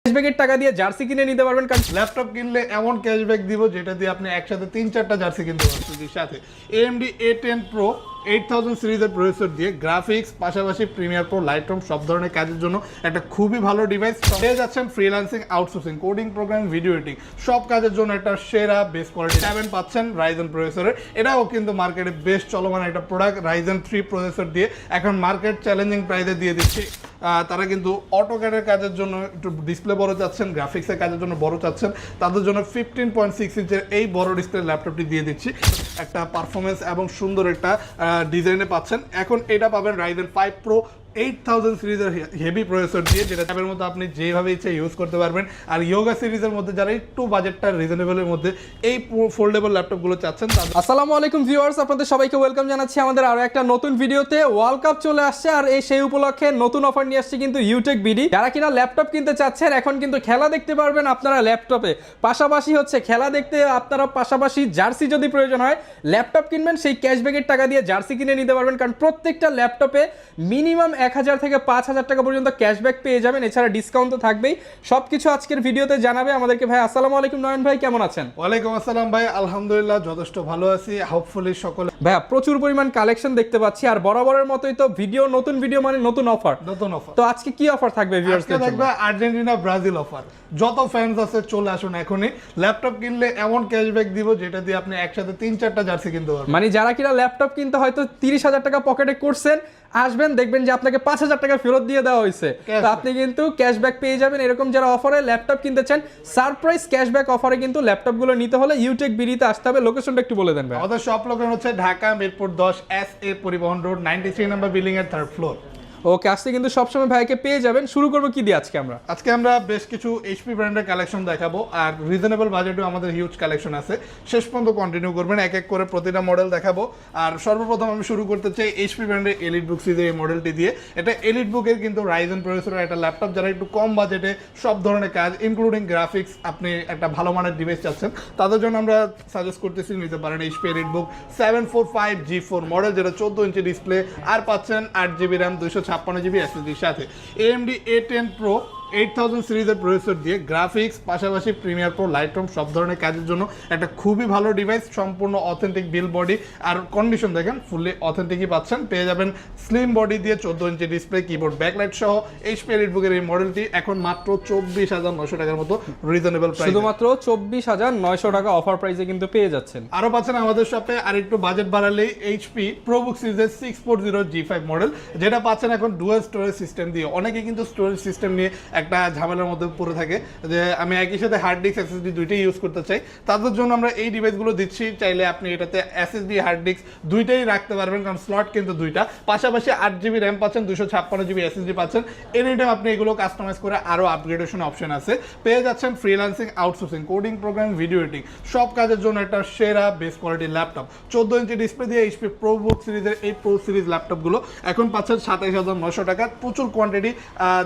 ক্যাশব্যাকের টাকা দিয়ে জার্সি কিনে নিতে পারবেন। কারণ ল্যাপটপ কিনলে এমন ক্যাশব্যাক দিব যেটা দিয়ে আপনি একসাথে 3-4টা জার্সি কিনতে পারবেন। সাথে AMD A10 Pro 8000 সিরিজের প্রসেসর দিয়ে গ্রাফিক্স পাশাপাশি প্রিমিয়ার প্রো লাইটরুম সব ধরনের কাজের জন্য একটা খুবই ভালো ডিভাইস পেয়ে যাচ্ছেন। Freelancing, outsourcing, coding, program, video editing সব কাজের জন্য একটা সেরা বেস্ট কোয়ালিটি 7 পাচ্ছেন রাইজেন প্রসেসরের। এটাও কিন্তু মার্কেটে বেশ চলমান একটা প্রোডাক্ট। রাইজেন 3 প্রসেসর দিয়ে এখন মার্কেট চ্যালেঞ্জিং প্রাইসে দিয়ে দিচ্ছি। তারা কিন্তু অটোক্যাডের কাজের জন্য একটু ডিসপ্লে বড় চাচ্ছেন, গ্রাফিক্সের কাজের জন্য বড় চাচ্ছেন, তাদের জন্য 15.6 ইঞ্চের এই বড় ডিসপ্লে ল্যাপটপটি দিয়ে দিচ্ছি। একটা পারফরমেন্স এবং সুন্দর একটা ডিজাইনে পাচ্ছেন। এখন এটা পাবেন রাইজেন 5 প্রো 8000 সিরিজের হেভি প্রসেসর দিয়ে, যেটা ট্যাবের মধ্যে আপনি যেভাবে ইচ্ছে ইউজ করতে পারবেন। আর ইয়োগা সিরিজের মধ্যে যারা একটু বাজেটটা রিজনেবলের মধ্যে এই ফোল্ডেবল ল্যাপটপগুলো চাচ্ছেন তাদের। আসসালামু আলাইকুম ভিউয়ার্স, আপনাদের সবাইকে ওয়েলকাম জানাচ্ছি আমাদের আরো একটা নতুন ভিডিওতে। ওয়ার্ল্ড কাপ চলে আসছে আর এই সেই উপলক্ষে নতুন অফার নিয়ে আসছে কিন্তু ইউটেক বিডি। যারা কিনা ল্যাপটপ কিনতে চাচ্ছেন এখন কিন্তু খেলা দেখতে পারবেন আপনারা ল্যাপটপে, পাশাপাশি হচ্ছে খেলা দেখতে আপনারা পাশাপাশি জার্সি যদি প্রয়োজন হয় ল্যাপটপ কিনবেন সেই ক্যাশব্যাকের টাকা দিয়ে জার্সি কিনে নিতে পারবেন। কারণ প্রত্যেকটা ল্যাপটপে মিনিমাম 1000 থেকে 5000 টাকা পর্যন্ত ক্যাশব্যাক পেয়ে যাবেন, এছাড়া ডিসকাউন্ট তো থাকবেই। সবকিছু আজকের ভিডিওতে জানাবে আমাদেরকে। ভাই আসসালামু আলাইকুম, নয়ন ভাই কেমন আছেন? ওয়ালাইকুম আসসালাম ভাই, আলহামদুলিল্লাহ যথেষ্ট ভালো আছি। হোপফুলি সকলে ভাইয়া প্রচুর পরিমাণ কালেকশন দেখতে পাচ্ছি আর বরাবরের মতোই তো ভিডিও নতুন ভিডিও মানে নতুন অফার। তো আজকে কি অফার থাকবে ভিউয়ার্সদের জন্য? থাকবে আর্জেন্টিনা ব্রাজিল অফার। যত ফ্যান্স আছে চলে আসুন এখনই। ল্যাপটপ কিনলে এমন ক্যাশব্যাক দিব যেটা দিয়ে আপনি একসাথে 3-4টা জার্সি কিনতে পারবেন। মানে যারা কিনা ল্যাপটপ কিনতে হয়তো 30,000 টাকা পকেটে করছেন, আসবেন দেখবেন যে আপনাকে 5,000 টাকা ফেরত দিয়ে দেওয়া হয়েছে, তো আপনি কিন্তু ক্যাশব্যাক পেয়ে যাবেন। এরকম যারা অফারে ল্যাপটপ কিনতে চান সারপ্রাইজ ক্যাশব্যাক অফারে কিন্তু ল্যাপটপগুলো নিতে হলে ইউটেক বিডিতে আসতে হবে। লোকেশনটা একটু বলে দেন ভাই। আমাদের শপ লোকেশন হচ্ছে ঢাকা মিরপুর 10 SA পরিবহন রোড 93 নম্বর বিল্ডিং এর 3rd ফ্লোর। ওকে, আসতে কিন্তু সবসময় ভাইকে পেয়ে যাবেন। শুরু করবো কি দিয়ে আজকে আমরা? আজকে আমরা বেশ কিছু এইচপি ব্র্যান্ডের কালেকশন দেখাবো আর রিজনেবল বাজেটেও আমাদের হিউজ কালেকশন আছে। শেষ পর্যন্ত কন্টিনিউ করবেন, এক এক করে প্রতিটা মডেল দেখাবো। আর সর্বপ্রথম আমি শুরু করতে চাই এইচপি ব্র্যান্ডের এলিট বুক সিরিজের এই মডেলটি দিয়ে। এটা এলিট বুকের কিন্তু রাইজেন প্রসেসরের একটা ল্যাপটপ। যারা একটু কম বাজেটে সব ধরনের কাজ ইনক্লুডিং গ্রাফিক্স আপনি একটা ভালো মানের ডিভাইস চাচ্ছেন, তাদের জন্য আমরা সাজেস্ট করতেছি নিতে পারেন এইচপি এলিট বুক 745G4 মডেল, যেটা 14 ইঞ্চি ডিসপ্লে আর পাচ্ছেন 8GB র্যাম 256GB SSD সাথে। AMD A10 Pro 8000 সিরিজের প্রসেসর দিয়ে গ্রাফিক্স পাশাপাশি প্রিমিয়ার প্রো লাইটরুম সব ধরনের কাজের জন্য একটা খুবই ভালো ডিভাইস। সম্পূর্ণ অথেন্টিক বিল বডি আর কন্ডিশন দেখেন ফুললি অথেন্টিকই পাচ্ছেন। পেয়ে যাবেন স্লিম বডি দিয়ে 14 ইঞ্চি ডিসপ্লে, কিবোর্ড, ব্যাকলাইট সহ এইচপি এলিটবুকের এই মডেলটি এখন মাত্র 24,900 টাকার মতো রিজনেবল প্রাইস। শুধুমাত্র 24,900 টাকা অফার প্রাইসে কিন্তু পেয়ে যাচ্ছেন। আরো পাচ্ছেন আমাদের শপে আর একটু বাজেট বাড়ালেই এইচপি প্রোবুক সিরিজের 640G5 মডেল, যেটা পাচ্ছেন এখন ডুয়াল স্টোরেজ সিস্টেম দিয়ে। অনেকে কিন্তু স্টোরেজ সিস্টেম নিয়ে একটা ঝামেলার মধ্যে পড়ে থাকে যে আমি একই সাথে হার্ড ডিস্ক এসএসডি দুইটাই ইউজ করতে চাই, তাদের জন্য আমরা এই ডিভাইসগুলো দিচ্ছি। চাইলে আপনি এটাতে এসএসডি হার্ড ডিস্ক দুইটাই রাখতে পারবেন, কারণ স্লট কিন্তু দুইটা। পাশাপাশি 8GB র্যাম পাচ্ছেন, 256GB এসএসডি পাচ্ছেন। এনি টাইম আপনি এগুলো কাস্টমাইজ করে আরও আপগ্রেডেশন অপশন আছে। পেয়ে যাচ্ছেন freelancing, outsourcing, coding, program, video editing সব কাজের জন্য একটা সেরা বেস্ট কোয়ালিটির ল্যাপটপ। 14 ইঞ্চি ডিসপ্লে দিয়ে এইচপি প্রোবুক সিরিজের এই প্রো সিরিজ ল্যাপটপগুলো এখন পাচ্ছেন 27,900 টাকা। প্রচুর কোয়ান্টিটি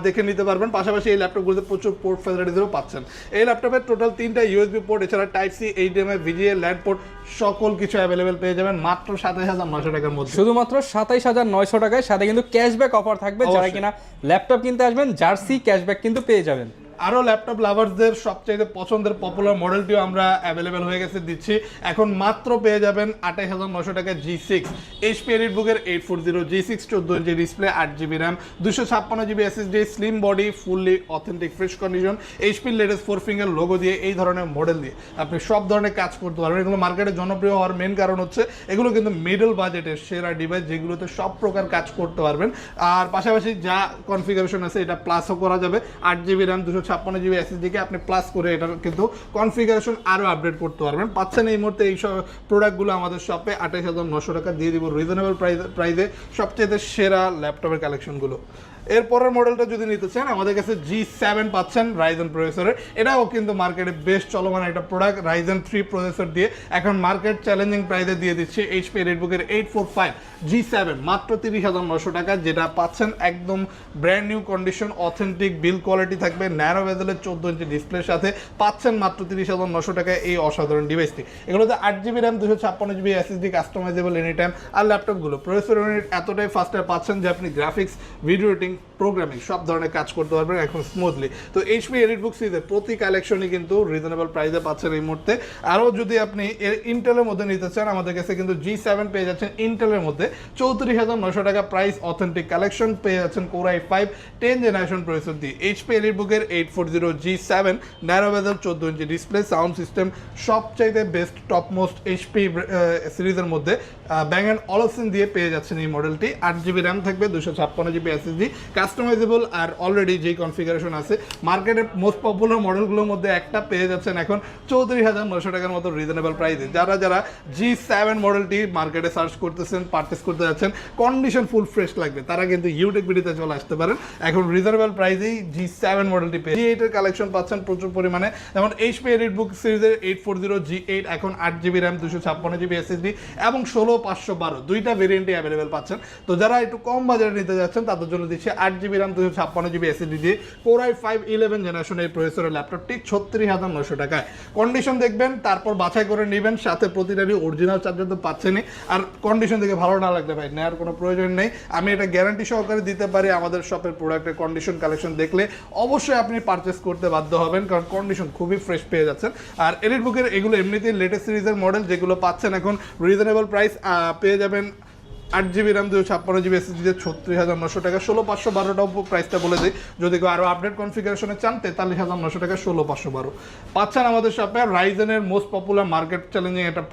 দেখে নিতে পারবেন। পাশাপাশি এই ল্যাপটপগুলোতে প্রচুর পোর্ট ফ্যাসিলিটিসও পাচ্ছেন। এই ল্যাপটপের টোটাল 3টা USB পোর্ট, এছাড়া type C, HDMI, VGA, land port সকল কিছু অ্যাভেলেবেল পেয়ে যাবেন মাত্র 27,900 টাকার মধ্যে। শুধুমাত্র 27,900 টাকায়, সাথে কিন্তু ক্যাশব্যাক অফার থাকবে। যারা কিনা ল্যাপটপ কিনতে আসবেন জার্সি ক্যাশব্যাক কিন্তু পেয়ে যাবেন। আরও ল্যাপটপ লাভার্সদের সবচেয়ে পছন্দের পপুলার মডেলটিও আমরা অ্যাভেলেবেল হয়ে গেছে দিচ্ছি। এখন মাত্র পেয়ে যাবেন 28,900 টাকা G6 এইচপি এলিটবুকের 840 G6 14 inch display, 8GB RAM, 256GB SSD, slim body, fully authentic fresh condition, HP latest 4 finger logo দিয়ে এই ধরনের মডেল দিয়ে আপনি সব ধরনের কাজ করতে পারবেন। এগুলো মার্কেটে জনপ্রিয় হওয়ার মেন কারণ হচ্ছে এগুলো কিন্তু মিডল বাজেটের সেরা ডিভাইস, যেগুলোতে সব প্রকার কাজ করতে পারবেন। আর পাশাপাশি যা কনফিগারেশন আছে এটা প্লাসও করা যাবে। 8GB র্যাম 256GB SSD কে আপনি প্লাস করে এটার কিন্তু কনফিগারেশন আরও আপডেট করতে পারবেন। পাচ্ছেন এই মুহূর্তে এই সব প্রোডাক্টগুলো আমাদের শপে 28,900 টাকা দিয়ে দিব রিজনেবল প্রাইসে সবচেয়ে সেরা ল্যাপটপের কালেকশনগুলো। এরপরের মডেলটা যদি নিতে চান আমাদের কাছে G7 পাচ্ছেন রাইজেন প্রসেসরের। এটাও কিন্তু মার্কেটে বেশ চলমান একটা প্রোডাক্ট। রাইজেন 3 প্রসেসর দিয়ে এখন মার্কেট চ্যালেঞ্জিং প্রাইসে দিয়ে দিচ্ছে এইচপি এলিটবুকের 845G7 মাত্র 30,900 টাকা, যেটা পাচ্ছেন একদম ব্র্যান্ড নিউ কন্ডিশন, অথেন্টিক বিল কোয়ালিটি থাকবে, ন্যারো বেজেলের 14 ইঞ্চি ডিসপ্লের সাথে পাচ্ছেন মাত্র 30,900 টাকায় এই অসাধারণ ডিভাইসটি। এগুলোতে 8GB RAM 256GB SSD customisable any time. আর ল্যাপটপগুলো প্রসেসর ইউনিট এতটাই ফাস্টার পাচ্ছেন যে আপনি গ্রাফিক্স, ভিডিও এডিটিং প্রোগ্রামিং সব ধরনের কাজ করতে পারবেন এখন স্মুথলি। তো এইচপি এলিটবুক সিরিজের প্রতি কালেকশনই কিন্তু রিজনেবল প্রাইসে পাচ্ছেন এই মুহূর্তে। আরও যদি আপনি ইন্টেলের মধ্যে নিতে চান, আমাদের কাছে কিন্তু G7 পেয়ে যাচ্ছেন ইন্টেলের মধ্যে 34,900 টাকা প্রাইস, অথেন্টিক কালেকশন পেয়ে যাচ্ছেন Core i5 10th generation processor দিয়ে। এইচপি এলিটবুকের 840 G7 ন্যারো বেজেল 14 ইঞ্চি ডিসপ্লে, সাউন্ড সিস্টেম সবচাইতে বেস্ট টপ মোস্ট এইচপি সিরিজের মধ্যে ব্যাং অ্যান্ড অলফসন দিয়ে পেয়ে যাচ্ছেন এই মডেলটি। 8GB র্যাম থাকবে, 256GB SSD, কাস্টমাইজেবল। আর অলরেডি যেই কনফিগারেশন আছে মার্কেটের মোস্ট পপুলার মডেলগুলোর মধ্যে একটা পেয়ে যাচ্ছেন এখন 34,900 টাকার মতো রিজনেবল প্রাইসে। যারা G7 মডেলটি মার্কেটে সার্চ করতেছেন, পারচেস করতে যাচ্ছেন, কন্ডিশন ফুল ফ্রেশ লাগবে, তারা কিন্তু ইউটেক বিডিতে চলে আসতে পারেন। এখন রিজনেবল প্রাইসেই G7 মডেলটি পেয়ে G8 এর কালেকশন পাচ্ছেন প্রচুর পরিমাণে। যেমন এইচপি এলিটবুক সিরিজের 840 G8 এখন 8GB র্যাম, 256GB SSD এবং 16512 দুইটা ভেরিয়েন্টই অ্যাভেলেবেল পাচ্ছেন। তো যারা একটু কম বাজারে নিতে যাচ্ছেন তাদের জন্য দিচ্ছে 8GB র্যাম, 256GB SSD দিয়ে Core i5 11 জেনারেশন এই প্রসেসরের ল্যাপটপটি 36,900 টাকায়। কন্ডিশন দেখবেন, তারপর বাছাই করে নেবেন, সাথে প্রতিটারই অরিজিনাল চার্জার তো পাচ্ছেনই। আর কন্ডিশন দেখে ভালো না লাগলে ভাই নেওয়ার কোনো প্রয়োজন নেই, আমি এটা গ্যারান্টি সহকারে দিতে পারি। আমাদের শপের প্রোডাক্টের কন্ডিশন কালেকশন দেখলে অবশ্যই আপনি পারচেস করতে বাধ্য হবেন, কারণ কন্ডিশন খুবই ফ্রেশ পেয়ে যাচ্ছেন। আর এলিটবুকের এগুলো এমনিতেই লেটেস্ট সিরিজের মডেল, যেগুলো পাচ্ছেন এখন রিজনেবল প্রাইস পেয়ে যাবেন 8GB র্যাম, 256GB SSD দিয়ে 36,900 টাকা। 16512টাও প্রাইসটা বলে দিই, যদি কেউ আরও আপডেট কনফিগারেশনে চান 43,900 টাকা 16512 পাচ্ছেন আমাদের শপে। রাইজেনের মোস্ট পপুলার মার্কেট চ্যালেঞ্জিং একটা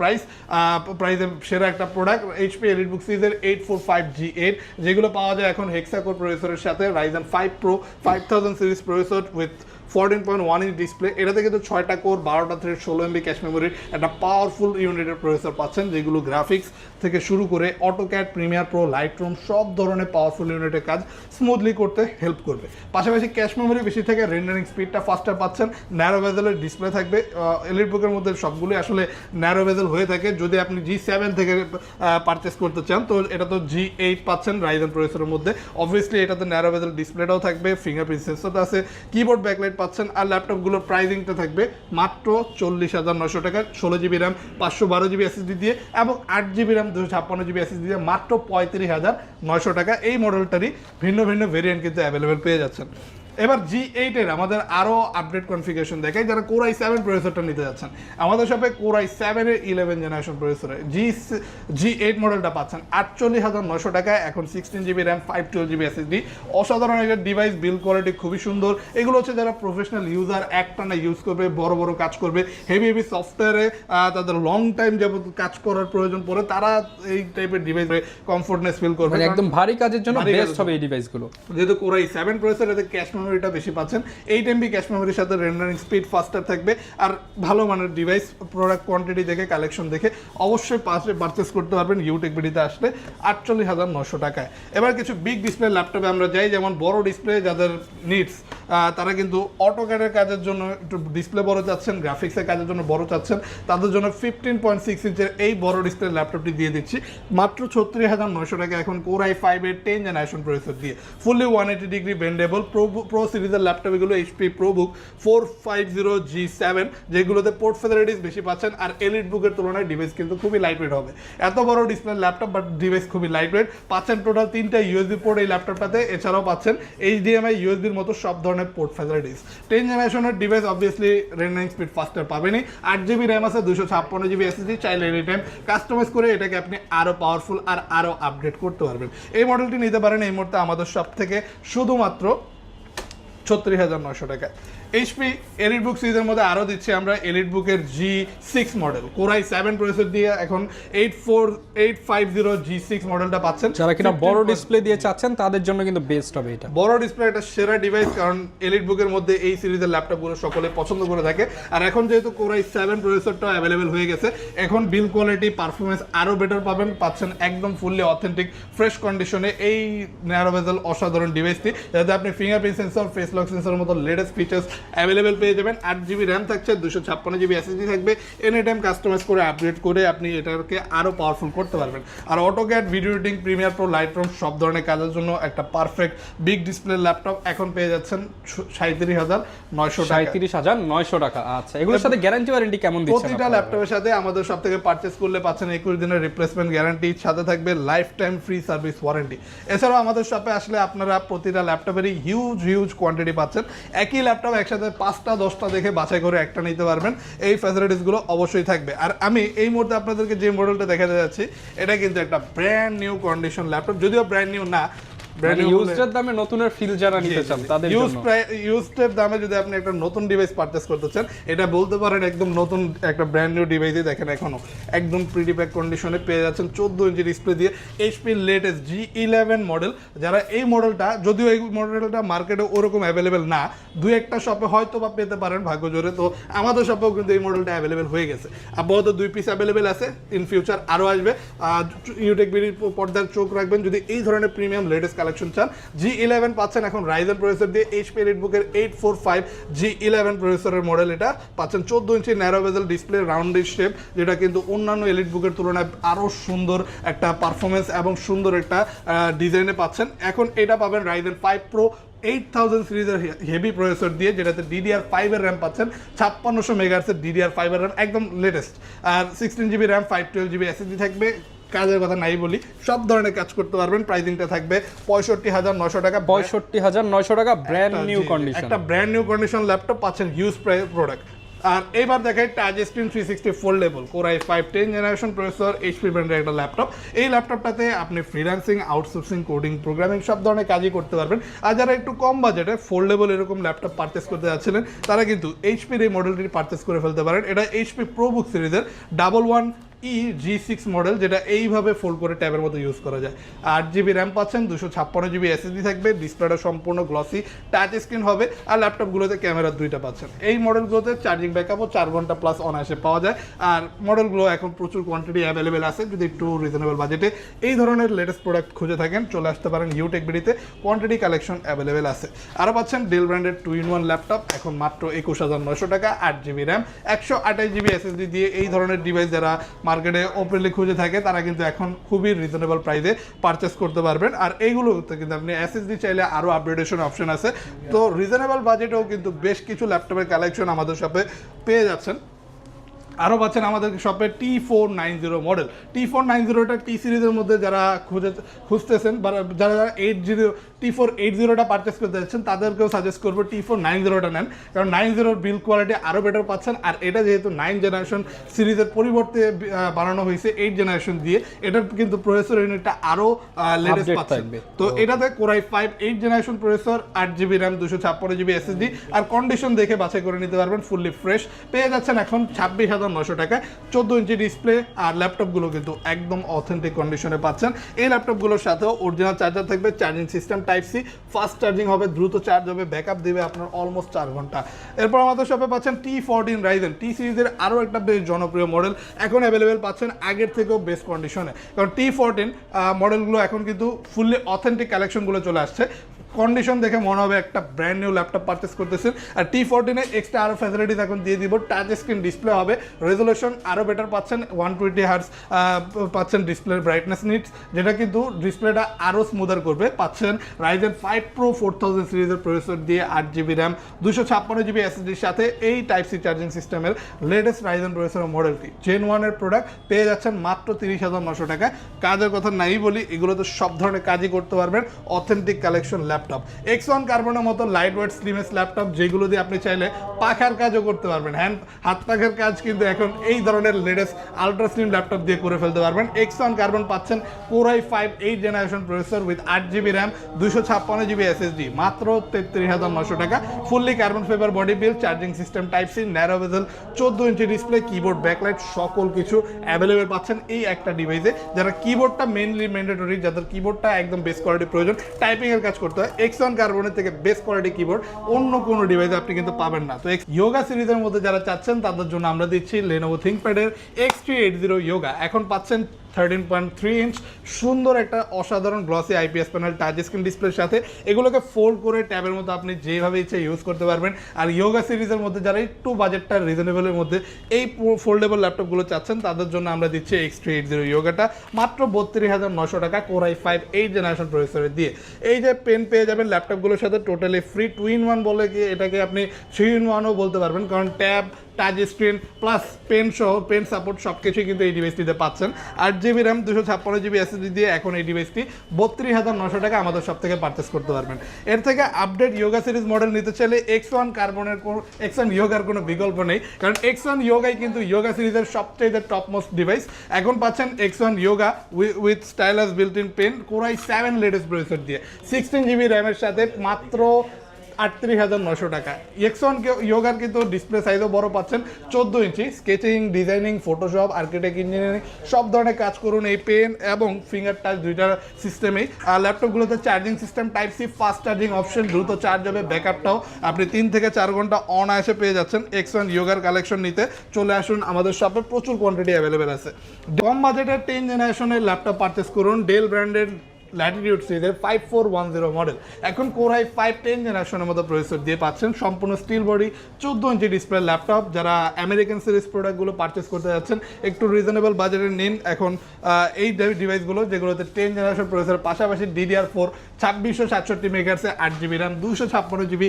প্রাইসে সেরা একটা প্রোডাক্ট এইচপি এলিটবুক সিরিজের 845 G8, যেগুলো পাওয়া যায় এখন হেক্সাকোর প্রসেসরের সাথে Ryzen 5 Pro 5000 series processor with 14.1 inch display. এটাতে কিন্তু 6টা কোর, 12টা থ্রেড, 16 MB ক্যাশ মেমোরির একটা পাওয়ারফুল ইউনিটের প্রসেসর পাচ্ছেন, যেগুলো গ্রাফিক্স থেকে শুরু করে অটোক্যাড, প্রিমিয়ার প্রো, লাইটরুম সব ধরনের পাওয়ারফুল ইউনিটের কাজ স্মুথলি করতে হেল্প করবে। পাশাপাশি ক্যাশ মেমোরি বেশি থেকে রেন্ডারিং স্পিডটা ফাস্টার পাচ্ছেন। ন্যারো বেজেলের ডিসপ্লে থাকবে, এলিটবুকের মধ্যে সবগুলোই আসলে ন্যারো বেজেল হয়ে থাকে। যদি আপনি G7 থেকে পারচেস করতে চান তো এটা তো G8 পাচ্ছেন রাইজেন প্রসেসরের মধ্যে। অবভিয়াসলি এটাতে ন্যারো বেজেল ডিসপ্লেটাও থাকবে, ফিঙ্গারপ্রিন্ট সেন্সর আছে, কিবোর্ড ব্যাকলাইট পাচ্ছেন। আর ল্যাপটপগুলোর প্রাইসিংটা থাকবে মাত্র 40,900 টাকা, 16GB র্যাম, 512GB SSD দিয়ে এবং 8GB র্যাম, 256GB SSD দিয়ে মাত্র 35,900 টাকা। এই মডেলটারই ভিন্ন ভিন্ন ভেরিয়েন্ট কিন্তু অ্যাভেলেবেল পেয়ে যাচ্ছেন। এবার G8 এর আমাদের আরও আপডেট কনফিগারেশন দেখাই, যারা Core i7 প্রসেসরটা নিতে যাচ্ছেন। আমাদের শপে Core i7 এর 11 জেনারেশন প্রসেসরে G8 মডেলটা পাচ্ছেন 48,900 টাকায়, এখন 16GB র্যাম, 512GB SSD। অসাধারণ একটা ডিভাইস, বিল্ড কোয়ালিটি খুবই সুন্দর। এগুলো হচ্ছে যারা প্রফেশনাল ইউজার একটানা ইউজ করবে, বড় বড় কাজ করবে, হেভি সফটওয়্যারে তাদের লং টাইম যাবত কাজ করার প্রয়োজন পড়ে, তারা এই টাইপের ডিভাইস কমফোর্টনেস ফিল করবে। মানে একদম ভারী কাজের জন্য বেস্ট হবে এই ডিভাইসগুলো। যেহেতু Core i7 প্রসেসর, এতে ক্যাশ মেমোরিটা বেশি পাচ্ছেন, 8 MB ক্যাশ মেমোরির সাথে রেন্ডারিং স্পিড ফাস্টার থাকবে। আর ভালো মানের ডিভাইস, প্রোডাক্ট কোয়ান্টিটি দেখে, কালেকশন দেখে অবশ্যই পারচেস করতে পারবেন ইউটেক বিডিতে আসলে 48,900 টাকায়। এবার কিছু বিগ ডিসপ্লে ল্যাপটপে আমরা যাই, যেমন বড় ডিসপ্লে যাদের নিডস, তারা কিন্তু অটোক্যাডের কাজের জন্য একটু ডিসপ্লে বড় চাচ্ছেন, গ্রাফিক্সের কাজের জন্য বড় চাচ্ছেন, তাদের জন্য 15.6 ইঞ্চের এই বড় ডিসপ্লে ল্যাপটপটি দিয়ে দিচ্ছি মাত্র 36,900 টাকা, এখন Core i5 এর 10 জেনারেশন প্রসেসর দিয়ে। ফুললি 180 ডিগ্রি বেন্ডেবল প্রো সিরিজের ল্যাপটপ এগুলো এইচপি প্রোবুক 450 G7, যেগুলোতে পোর্ট ফ্যাসিলিটিস বেশি পাচ্ছেন। আর এলিটবুকের তুলনায় ডিভাইস কিন্তু খুবই লাইটওয়েট হবে। এত বড় ডিসপ্লে ল্যাপটপ বাট ডিভাইস খুবই লাইটওয়েট পাচ্ছেন। টোটাল 3টা USB পোর্ট এই ল্যাপটপটাতে, এছাড়াও পাচ্ছেন HDMI USBর মতো সব ধরনের পোর্ট ফ্যাসিলিটিস। 10 জেনারেশনের device, obviously rendering speed faster পাবেনই। 8GB র্যাম আছে, 256GB SSD, চাইলে এনি টাইম কাস্টমাইজ করে এটাকে আপনি আরও পাওয়ারফুল আর আরও আপডেট করতে পারবেন। এই মডেলটি নিতে পারেন এই মুহূর্তে আমাদের শপ থেকে শুধুমাত্র 36,900 টাকায়। এইচপি এলিটবুক সিরিজের মধ্যে আরও দিচ্ছি আমরা এলিটবুকের G6 model, Core i7 processor দিয়ে এখন 850 G6 মডেলটা পাচ্ছেন। যারা কিনা বড় ডিসপ্লে দিয়ে চাচ্ছেন তাদের জন্য কিন্তু বেস্ট হবে এটা। বড় ডিসপ্লে একটা সেরা ডিভাইস, কারণ এলিটবুকের মধ্যে এই সিরিজের ল্যাপটপগুলো সকলে পছন্দ করে থাকে। আর এখন যেহেতু Core i7 প্রসেসরটা অ্যাভেলেবেল হয়ে গেছে, এখন বিল্ড কোয়ালিটি, পারফরমেন্স আরও বেটার পাচ্ছেন একদম ফুললি অথেন্টিক ফ্রেশ কন্ডিশনে এই ন্যারো বেজেল অসাধারণ ডিভাইসটি, যাতে আপনি ফিঙ্গারপ্রিন্ট সেন্সর, ফেস লক সেন্সরের মতো লেটেস্ট ফিচার্স অ্যাভেলেবেল পেয়ে যাবেন। 8GB র্যাম থাকছে, 256GB SSD থাকবে। এনি টাইম কাস্টমাইজ করে আপডেট করে আপনি এটাকে আরও পাওয়ারফুল করতে পারবেন। আর AutoCAD, video editing, Premiere Pro, Lightroom সব ধরনের কাজের জন্য একটা পারফেক্ট বিগ ডিসপ্লে ল্যাপটপ এখন পেয়ে যাচ্ছেন 37,900 টাকা। 37,900 টাকা। আচ্ছা, এগুলোর সাথে গ্যারান্টি ওয়ারেন্টি কেমন দিচ্ছেন? প্রতিটা ল্যাপটপের সাথে আমাদের সব থেকে পারচেস করলে পাচ্ছেন 21 দিনের রিপ্লেসমেন্ট গ্যারান্টি, সাথে থাকবে life time free service warranty. এছাড়াও আমাদের শপে আসলে আপনারা প্রতিটা ল্যাপটপেরই হিউজ কোয়ান্টিটি পাচ্ছেন। একই ল্যাপটপ একসাথে 5টা 10টা দেখে বাছাই করে একটা নিতে পারবেন। এই ফ্যাসিলিটিসগুলো অবশ্যই থাকবে। আর আমি এই মুহূর্তে আপনাদেরকে যে মডেলটা দেখাতে যাচ্ছি, এটা কিন্তু একটা ব্র্যান্ড নিউ কন্ডিশন ল্যাপটপ, যদিও ব্র্যান্ড নিউ না, ইউজড দামে নতুনের ফিল যারা নিতে চান তাদের জন্য। ইউজড দামে যদি আপনি একটা নতুন ডিভাইস পারচেজ করতে চান, এটা বলতে পারেন একদম নতুন একটা ব্র্যান্ড নিউ ডিভাইসই। দেখেন এখনো একদম প্রিটি প্যাক কন্ডিশনে পেয়ে যাচ্ছেন 14 ইঞ্চি ডিসপ্লে দিয়ে HP লেটেস্ট G11 মডেল। যারা এই মডেলটা, যদিও এই মডেলটা মার্কেটে ওরকম অ্যাভেলেবেল না, দুই একটা শপে হয়তো বা পেতে পারেন ভাগ্য জোরে, তো আমাদের শপেও কিন্তু এই মডেলটা অ্যাভেলেবেল হয়ে গেছে। আপাতত 2 পিস অ্যাভেলেবেল আছে, ইন ফিউচার আরও আসবে। ইউটেক বিডির পর্দার চোখ রাখবেন যদি এই ধরনের প্রিমিয়াম লেটেস্ট কালেকশন চান। G11 পাচ্ছেন এখন রাইজেন প্রসেসর দিয়ে, HP এলিটবুকের 845 G11 প্রসেসরের মডেল। এটা পাচ্ছেন 14 inch narrow bezel display, rounded shape, যেটা কিন্তু অন্যান্য এলিটবুকের তুলনায় আরও সুন্দর একটা পারফরমেন্স এবং সুন্দর একটা ডিজাইনে পাচ্ছেন। এখন এটা পাবেন রাইজেন 5 প্রো 8000 সিরিজের হেভি প্রসেসর দিয়ে, যেটাতে DDR5 এর র্যাম পাচ্ছেন, 5600 মেগাহার্টজের DDR5 এর র্যাম, একদম লেটেস্ট। আর 16GB র্যাম, 512GB SSD থাকবে। কাজের কথা নাই বলি, সব ধরনের কাজ করতে পারবেন। প্রাইসিংটা থাকবে 65,900 টাকা। 65,900 টাকা ব্র্যান্ড নিউ কন্ডিশন, একটা ব্র্যান্ড নিউ কন্ডিশন ল্যাপটপ পাচ্ছেন, হিউজ প্রাইস প্রোডাক্ট। আর এবার দেখাই touch screen 360 foldable Core i5 10th generation processor, HP ব্র্যান্ডের একটা ল্যাপটপ। এই ল্যাপটপটাতে আপনি ফ্রিল্যান্সিং, আউটসোর্সিং, কোডিং, প্রোগ্রামিং সব ধরনের কাজই করতে পারবেন। আর যারা একটু কম বাজেটে ফোল্ডেবল এরকম ল্যাপটপ পারচেস করতে যাচ্ছিলেন, তারা কিন্তু HPর এই মডেলটি পারচেস করে ফেলতে পারেন। এটা HP ProBook সিরিজের 11E G6 মডেল, যেটা এইভাবে ফোল্ড করে ট্যাবের মতো ইউজ করা যায়। 8GB র্যাম পাচ্ছেন, 256GB SSD থাকবে, ডিসপ্লেটা সম্পূর্ণ গ্লসি টাচ স্ক্রিন হবে। আর ল্যাপটপগুলোতে ক্যামেরা 2টা পাচ্ছেন। এই মডেলগুলোতে চার্জিং ব্যাকআপও 4 ঘন্টা প্লাস অনায়াসে পাওয়া যায়। আর মডেলগুলো এখন প্রচুর কোয়ান্টিটি অ্যাভেলেবেল আছে। যদি একটু রিজনেবল বাজেটে এই ধরনের লেটেস্ট প্রোডাক্ট খুঁজে থাকেন, চলে আসতে পারেন ইউটেক বিডিতে, কোয়ান্টিটি কালেকশন অ্যাভেলেবেল আছে। আরও পাচ্ছেন ডেল ব্র্যান্ডের 2-in-1 ল্যাপটপ, এখন মাত্র 21,900 টাকা। 8GB র্যাম, 128GB SSD দিয়ে এই ধরনের ডিভাইস যারা মার্কেটে ওপেনলি খুঁজে থাকে, তারা কিন্তু এখন খুবই রিজনেবল প্রাইসে পারচেস করতে পারবেন। আর এইগুলোতে কিন্তু আপনি SSD চাইলে আরও আপগ্রেডেশন অপশন আছে। তো রিজনেবল বাজেটেও কিন্তু বেশ কিছু ল্যাপটপের কালেকশন আমাদের শপে পেয়ে যাচ্ছেন। আরও পাচ্ছেন আমাদের শপে T490 মডেল। T490টা টি সিরিজের মধ্যে যারা খুঁজতেছেন বা যারা 80টা পারচেস করতে যাচ্ছেন, তাদেরকেও সাজেস্ট করবো T490টা নেন, কারণ 90 বিল্ড কোয়ালিটি আরও বেটার পাচ্ছেন। আর এটা যেহেতু 9 জেনারেশন সিরিজের পরিবর্তে বানানো হয়েছে 8 জেনারেশন দিয়ে, এটার কিন্তু প্রসেসর ইউনিটটা আরও লেটেস্ট পাচ্ছেন। তো এটাতে Core i5 8 generation processor, 8GB RAM, 256GB SSD। আর কন্ডিশন দেখে বাছাই করে নিতে পারবেন, ফুললি ফ্রেশ পেয়ে যাচ্ছেন এখন 26,900 টাকা। 14 ইঞ্চি ডিসপ্লে। আর ল্যাপটপগুলো কিন্তু একদম অথেন্টিক কন্ডিশনে পাচ্ছেন। এই ল্যাপটপগুলোর সাথেও অরিজিনাল চার্জার থাকবে, charging system Type-C, fast charging হবে, দ্রুত চার্জ হবে, ব্যাকআপ দিবে আপনার অলমোস্ট 4 ঘন্টা। এরপর আমাদের শপে পাচ্ছেন T14 রাইজেন টি সিরিজের আরও একটা বেশ জনপ্রিয় মডেল, এখন অ্যাভেলেবেল পাচ্ছেন আগের থেকেও বেস্ট কন্ডিশনে। কারণ T14 মডেলগুলো এখন কিন্তু ফুললি অথেন্টিক কালেকশনগুলো চলে আসছে। কন্ডিশন দেখে মনে হবে একটা ব্র্যান্ড নিউ ল্যাপটপ পারচেস করতেছেন। আর T14 এক্সট্রা আরও ফ্যাসিলিটিস এখন দিয়ে দিব। টাচ স্ক্রিন ডিসপ্লে হবে, রেজোলিউশন আরও বেটার পাচ্ছেন, 120 হার্টজ পাচ্ছেন ডিসপ্লের ব্রাইটনেস নিডস, যেটা কিন্তু ডিসপ্লেটা আরও স্মুদার করবে। পাচ্ছেন রাইজেন 5 প্রো 4000 সিরিজের প্রসেসর দিয়ে, 8GB র্যাম, 256GB SSDর সাথে এই Type-C চার্জিং সিস্টেমের লেটেস্ট রাইজেন প্রসেসর মডেলটি Gen 1 এর প্রোডাক্ট পেয়ে যাচ্ছেন মাত্র 30,900 টাকা। কাজের কথা নাই বলি, এগুলো তো সব ধরনের কাজই করতে পারবেন। অথেন্টিক কালেকশন ল্যাপটপ, X1 কার্বনের মতো লাইট ওয়েট স্লিমলেস ল্যাপটপ, যেগুলো দিয়ে আপনি চাইলে পাখার কাজও করতে পারবেন। হাত পাখার কাজ কিন্তু এখন এই ধরনের লেটেস্ট আলট্রা স্লিম ল্যাপটপ দিয়ে করে ফেলতে পারবেন। X1 কার্বন পাচ্ছেন Core i5 8 generation processor with 8GB RAM, 256GB SSD, মাত্র 33,900 টাকা। Fully carbon fibre body build, charging system Type-C, narrow বেজেল, 14 ইঞ্চি ডিসপ্লে, কিবোর্ড, ব্যাকলাইট সকল কিছু অ্যাভেলেবেল পাচ্ছেন এই একটা ডিভাইসে। যারা কিবোর্ডটা মেইনলি ম্যান্ডেটরি, যাদের কিবোর্ডটা একদম বেস্ট কোয়ালিটি প্রয়োজন, টাইপিং এর কাজ করতে হয়, X1 কার্বনের থেকে বেস্ট কোয়ালিটি কিবোর্ড অন্য কোনো ডিভাইসে আপনি কিন্তু পাবেন না। তো ইয়োগা সিরিজের মধ্যে যারা চাচ্ছেন, তাদের জন্য আমরা দিচ্ছি Lenovo ThinkPad এর X380 ইয়োগা। এখন পাচ্ছেন 13.3 ইঞ্চ সুন্দর একটা অসাধারণ glossy IPS panel touch screen ডিসপ্লের সাথে এগুলোকে ফোল্ড করে ট্যাবের মতো আপনি যেভাবে ইচ্ছে ইউজ করতে পারবেন। আর ইয়োগা সিরিজের মধ্যে যারা একটু বাজেটটা রিজনেবলের মধ্যে এই ফোল্ডেবল ল্যাপটপগুলো চাচ্ছেন তাদের জন্য আমরা দিচ্ছি X380 ইয়োগাটা মাত্র 32,900 টাকা Core i5 8 জেনারেশন প্রসেসরে দিয়ে। এই যে পেন পেয়ে যাবেন ল্যাপটপগুলোর সাথে টোটালি ফ্রি 2-in-1 বলে কি এটাকে আপনি 3-in-1ও বলতে পারবেন, কারণ tab touch screen plus pen সহ পেন সাপোর্ট সব কিছুই কিন্তু এই ডিভাইসটিতে পাচ্ছেন। 8GB র্যাম 256GB SSD দিয়ে এখন এই ডিভাইসটি 32,900 টাকা আমাদের সব থেকে পারচেস করতে পারবেন। এর থেকে আপডেট ইয়োগা সিরিজ মডেল নিতে চাইলে X1 কার্বনের X1 ইয়োগার কোনো বিকল্প নেই, কারণ X1 ইয়োগাই কিন্তু ইয়োগা সিরিজের সবচেয়ে টপ মোস্ট ডিভাইস। এখন পাচ্ছেন X1 Yoga with stylus built in pen Core i7 latest processor দিয়ে 16GB র্যামের সাথে মাত্র 38,900 টাকা। X1 ইয়োগার কিন্তু ডিসপ্লে সাইজও বড় পাচ্ছেন 14 inch. Sketching, designing, Photoshop, architect, engineering সব ধরনের কাজ করুন এই পেন এবং ফিঙ্গার টাচ দুইটার সিস্টেমেই। আর ল্যাপটপগুলোতে charging system type C, fast charging option, দ্রুত চার্জ হবে, ব্যাকআপটাও আপনি 3 থেকে 4 ঘন্টা অনায়াসে পেয়ে যাচ্ছেন। X1 ইয়োগার কালেকশন নিতে চলে আসুন আমাদের শপে, প্রচুর কোয়ান্টিটি অ্যাভেলেবেল আছে। কম বাজেটের 10 জেনারেশনের ল্যাপটপ পারচেস করুন ডেল ব্র্যান্ডের ল্যাটিটিউড সিরিজের 5410 মডেল। এখন Core i5 10 জেনারেশনের মতো প্রসেসর দিয়ে পাচ্ছেন সম্পূর্ণ steel body 14 inch display laptop. যারা আমেরিকান সিরিজ প্রোডাক্টগুলো পারচেস করতে যাচ্ছেন একটু রিজনেবল বাজেটের নিন এখন এই ডিভাইসগুলো, যেগুলোতে 10 জেনারেশন প্রসেসর পাশাপাশি DDR4 2667 মেগাহার্টজে 8GB RAM 256GB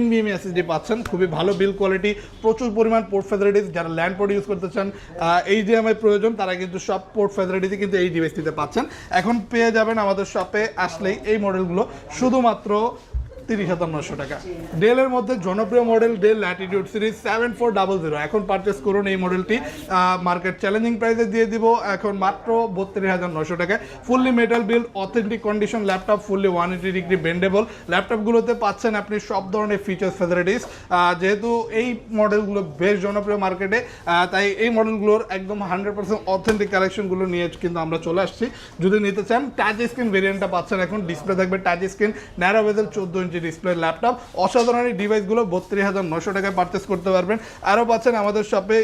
NVMe SSD পাচ্ছেন। খুবই ভালো বিল কোয়ালিটি, প্রচুর পরিমাণ পোর্ট ফ্যাসিলিটিস। যারা ল্যান্ড পোর্ট ইউজ করতে চান, HDMI প্রয়োজন, তারা কিন্তু সব পোর্ট ফ্যাসিলিটিস কিন্তু এই ডিভাইসটিতে পাচ্ছেন। এখন পেয়ে যাবেন আমাদের শপে আসলেই এই মডেলগুলো শুধুমাত্র 30,900 টাকা। ডেলের মধ্যে জনপ্রিয় মডেল ডেল ল্যাটিটিউড সিরিজ 7400 এখন পারচেস করুন এই মডেলটি। মার্কেট চ্যালেঞ্জিং প্রাইসে দিয়ে দিব এখন মাত্র 32,900 টাকায়। Fully metal build, authentic condition laptop, fully 180 degree bendable ল্যাপটপগুলোতে পাচ্ছেন আপনি সব ধরনের ফিচার্স ফ্যাসিলিটিস। যেহেতু এই মডেলগুলো বেশ জনপ্রিয় মার্কেটে, তাই এই মডেলগুলোর একদম 100% অথেন্টিক কালেকশনগুলো নিয়ে কিন্তু আমরা চলে আসছি। যদি নিতে চান টাচ স্ক্রিন ভেরিয়েন্টটা পাচ্ছেন, এখন ডিসপ্লে থাকবে টাচ স্ক্রিন, ন্যারো বেজেল 14 ইঞ্চি ডিসপ্লে ল্যাপটপ। অসাধারণ এই ডিভাইসগুলো 32,900 টাকায় পারচেস করতে পারবেন। আরও পাচ্ছেন আমাদের শপে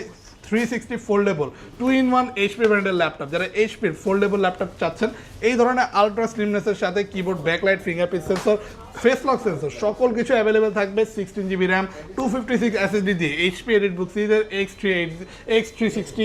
360 ফোল্ডেবল 2-in-1 HP ব্র্যান্ডের ল্যাপটপ। যারা HP ফোল্ডেবল ল্যাপটপ চাচ্ছেন এই ধরনের আলট্রা স্লিমনেসের সাথে keyboard, backlight, fingerprint sensor, face lock sensor সকল কিছু অ্যাভেলেবেল থাকবে 16GB র্যাম 256 SSD দিয়ে HP এডিটবুক সিরিজের X360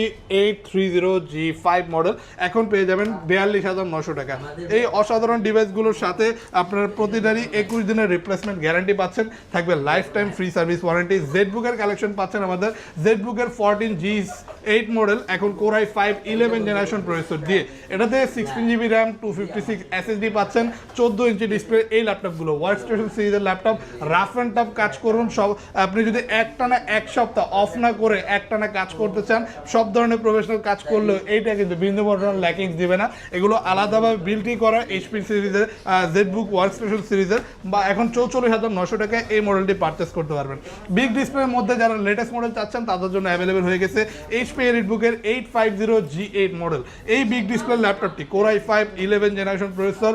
830G5 মডেল এখন পেয়ে যাবেন 42,900 টাকা। এই অসাধারণ ডিভাইসগুলোর সাথে আপনার প্রতিটারই 21 দিনের রিপ্লেসমেন্ট গ্যারান্টি পাচ্ছেন, থাকবে life time free service warranty. জেডবুকের কালেকশন পাচ্ছেন আমাদের জেডবুকের 14G8 মডেল এখন Core i5 11 জেনারেশন প্রসেসর দিয়ে। এটাতে 16GB র্যাম 256 SSD পাচ্ছেন, 14 ইঞ্চি ডিসপ্লে এই ল্যাপটপগুলো ওয়ার্কস্টেশন সিরিজের ল্যাপটপ। রাফ অ্যান্ড টাফ কাজ করুন সব, আপনি যদি একটানা এক সপ্তাহ অফ না করে একটানা কাজ করতে চান, সব ধরনের প্রফেশনাল কাজ করলেও এইটা কিন্তু বিন্দু পরিমাণ ল্যাকিংস দিবে না। এগুলো আলাদাভাবে বিল্টই করা HP সিরিজের জেডবুক ওয়ার্কস্টেশন সিরিজের, বা এখন 44,900 টাকায় এই মডেলটি পারচেস করতে পারবেন। বিগ ডিসপ্লের মধ্যে যারা লেটেস্ট মডেল চাচ্ছেন তাদের জন্য অ্যাভেলেবেল হয়ে গেছে HP এডিটবুকের 850G8 মডেল। এই বিগ ডিসপ্লে ল্যাপটপটি Core i5 11 জেনারেশন প্রসেসর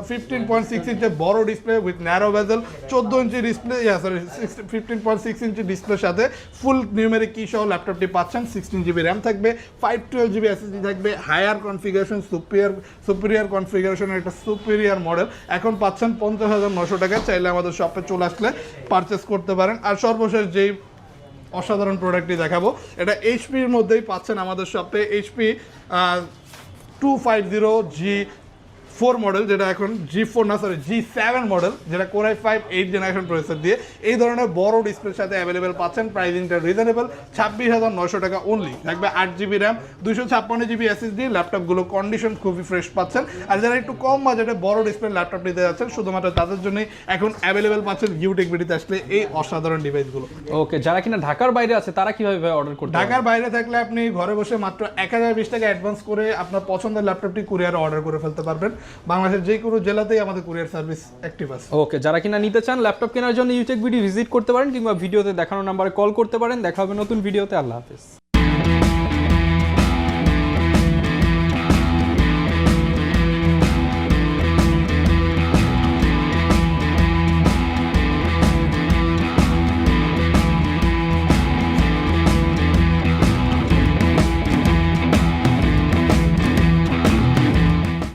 15.6 ইঞ্চের বড় display with narrow basil, 14 inch display 15.6 ইঞ্চি ডিসপ্লের সাথে ফুল নিউমেরিক কি সহ ল্যাপটপটি পাচ্ছেন। 16GB র্যাম থাকবে, 512GB SSD থাকবে, হায়ার কনফিগারেশন, সুপিরিয়ার কনফিগারেশনের একটা সুপিরিয়ার মডেল এখন পাচ্ছেন 50,900 টাকায়। চাইলে আমাদের শপে চলে আসলে পারচেস করতে পারেন। আর সর্বশেষ যেই অসাধারণ প্রোডাক্টটি দেখাবো, এটা HPর মধ্যেই পাচ্ছেন আমাদের শপে HP 250G4 মডেল, যেটা এখন G7 মডেল, যেটা Core i5 8 জেনারেশন প্রসেসর দিয়ে এই ধরনের বড় ডিসপ্লের সাথে অ্যাভেলেবেল পাচ্ছেন। প্রাইসিংটা রিজনেবল 26,900 টাকা অনলি। থাকবে 8GB র্যাম 256GB SSD। ল্যাপটপগুলো কন্ডিশন খুবই ফ্রেশ পাচ্ছেন। আর যারা একটু কম বাজেটে বড় ডিসপ্লে ল্যাপটপ নিতে যাচ্ছেন শুধুমাত্র তাদের জন্যই এখন অ্যাভেলেবেল পাচ্ছেন ইউটেক বিডিতে আসলে এই অসাধারণ ডিভাইসগুলো। ওকে, যারা কিনা ঢাকার বাইরে আছে তারা কিভাবে অর্ডার করতে? ঢাকার বাইরে থাকলে আপনি ঘরে বসে মাত্র 1020 টাকা অ্যাডভান্স করে আপনার পছন্দের ল্যাপটপটি কুরিয়ারে অর্ডার করে ফেলতে পারবেন। বাংলাদেশের যে কোনো জেলাতেই আমাদের কুরিয়ার সার্ভিস অ্যাক্টিভ আছে। ওকে, যারা কিনা নিতে চান ল্যাপটপ কেনার জন্য ইউটেক বিডি ভিজিট করতে পারেন কিংবা ভিডিওতে দেখানো নাম্বারে কল করতে পারেন। দেখা হবে নতুন ভিডিওতে। আল্লাহ হাফেজ।